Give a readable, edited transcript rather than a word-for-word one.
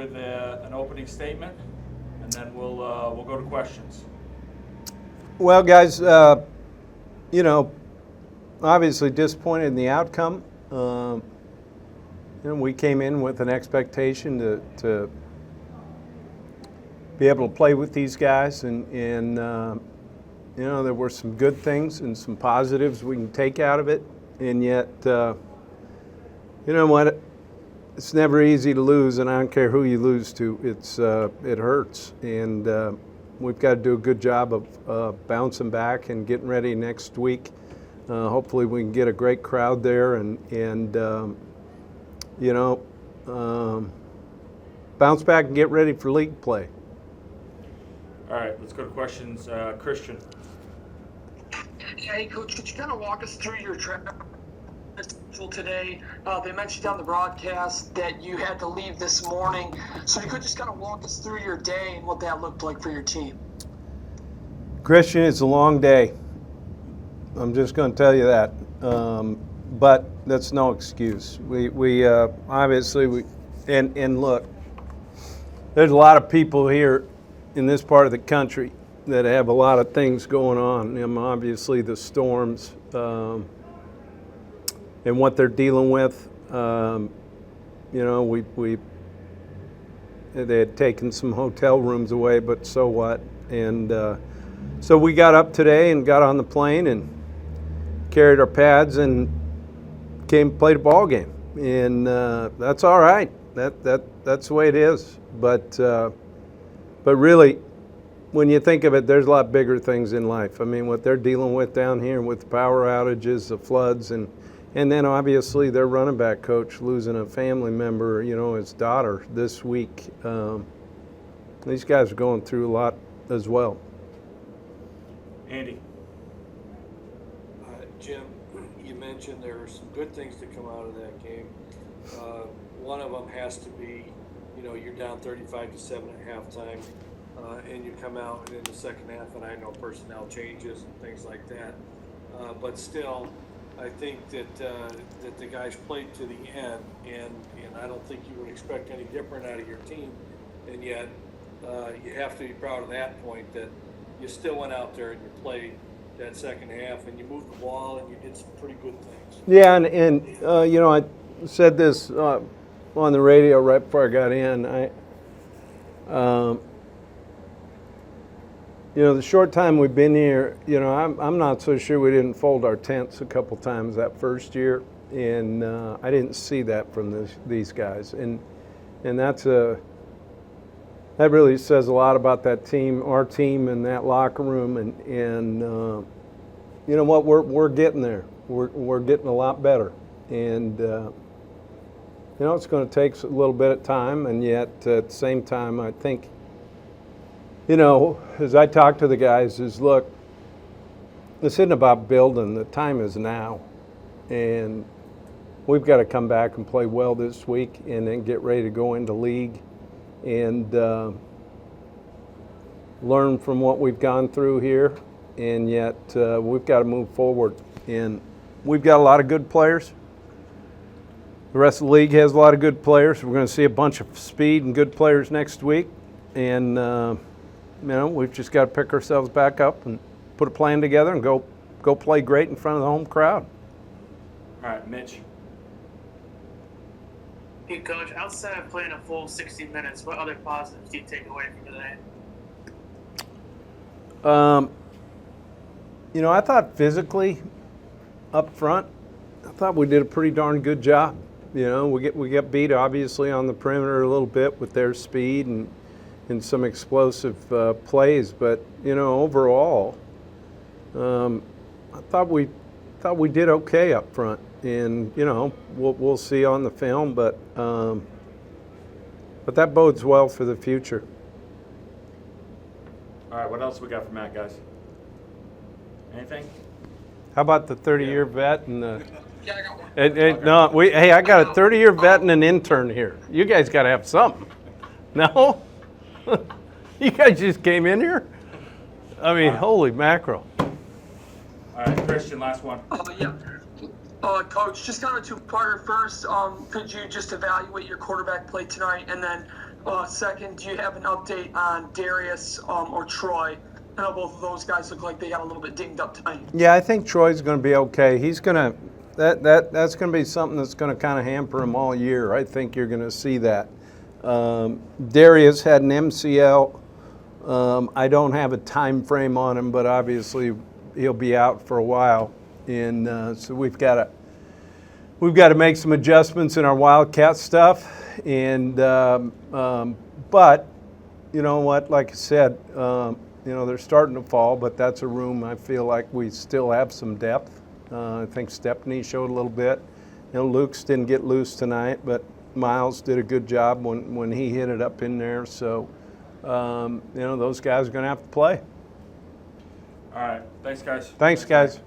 with an opening statement, and then we'll go to questions. Well, guys, obviously disappointed in the outcome. We came in with an expectation to be able to play with these guys, and there were some good things and some positives we can take out of it, and yet, you know what? It's never easy to lose, and I don't care who you lose to. It hurts, and we've got to do a good job of bouncing back and getting ready next week. Hopefully, we can get a great crowd there, and bounce back and get ready for league play. All right, let's go to questions. Christian. Hey, Coach, could you kind of walk us through your schedule today? They mentioned on the broadcast that you had to leave this morning, so you could just kind of walk us through your day and what that looked like for your team. Christian, it's a long day. I'm just going to tell you that. But that's no excuse. We obviously, and look, there's a lot of people here in this part of the country that have a lot of things going on. Obviously, the storms and what they're dealing with. They had taken some hotel rooms away, but so what? And so we got up today and got on the plane and carried our pads and came and played a ball game, and that's all right. That's the way it is. But really, when you think of it, there's a lot bigger things in life. I mean, what they're dealing with down here with power outages, the floods, and then obviously their running back coach losing a family member, his daughter this week. These guys are going through a lot as well. Andy. Jim, you mentioned there were some good things to come out of that game. One of them has to be, you're down 35-7 at halftime, and you come out in the second half, and I know personnel changes and things like that. But still, I think that the guys played to the end, and I don't think you would expect any different out of your team. And yet, you have to be proud of that point that you still went out there and you played that second half, and you moved the ball, and you did some pretty good things. Yeah, and I said this on the radio right before I got in. The short time we've been here, I'm not so sure we didn't fold our tents a couple times that first year, and I didn't see that from these guys, and that really says a lot about that team, our team, and that locker room, and you know what, we're getting there. We're getting a lot better, and it's going to take a little bit of time, and yet at the same time, I think, as I talk to the guys, is look, this isn't about building. The time is now, and we've got to come back and play well this week, and then get ready to go into league, and learn from what we've gone through here, and yet we've got to move forward. And we've got a lot of good players. The rest of the league has a lot of good players. We're going to see a bunch of speed and good players next week, and we've just got to pick ourselves back up and put a plan together and go play great in front of the home crowd. All right, Mitch. Hey, Coach, outside of playing a full 60 minutes, what other positives do you take away from today? I thought physically up front, I thought we did a pretty darn good job. We get beat obviously on the perimeter a little bit with their speed and some explosive plays, but overall, I thought we did okay up front, and we'll see on the film, but that bodes well for the future. All right, what else we got for Matt, guys? Anything? How about the 30-year vet and the? Yeah, I got one. I got a 30-year vet and an intern here. You guys got to have something. No? You guys just came in here? I mean, holy mackerel. All right, Christian, last one. Yeah. Coach, just kind of two-parter. First, could you just evaluate your quarterback play tonight, and then Second, do you have an update on Darius or Troy? I know both of those guys look like they got a little bit dinged up tonight. Yeah, I think Troy's going to be okay. He's going to that's going to be something that's going to kind of hamper him all year. I think you're going to see that. Darius had an MCL. I don't have a time frame on him, but obviously he'll be out for a while, and so we've got to make some adjustments in our Wildcat stuff. And but you know what? Like I said, they're starting to fall, but that's a room I feel like we still have some depth. I think Stepney showed a little bit. Luke's didn't get loose tonight, but Miles did a good job when he hit it up in there. So, those guys are going to have to play. All right. Thanks, guys. Thanks, guys.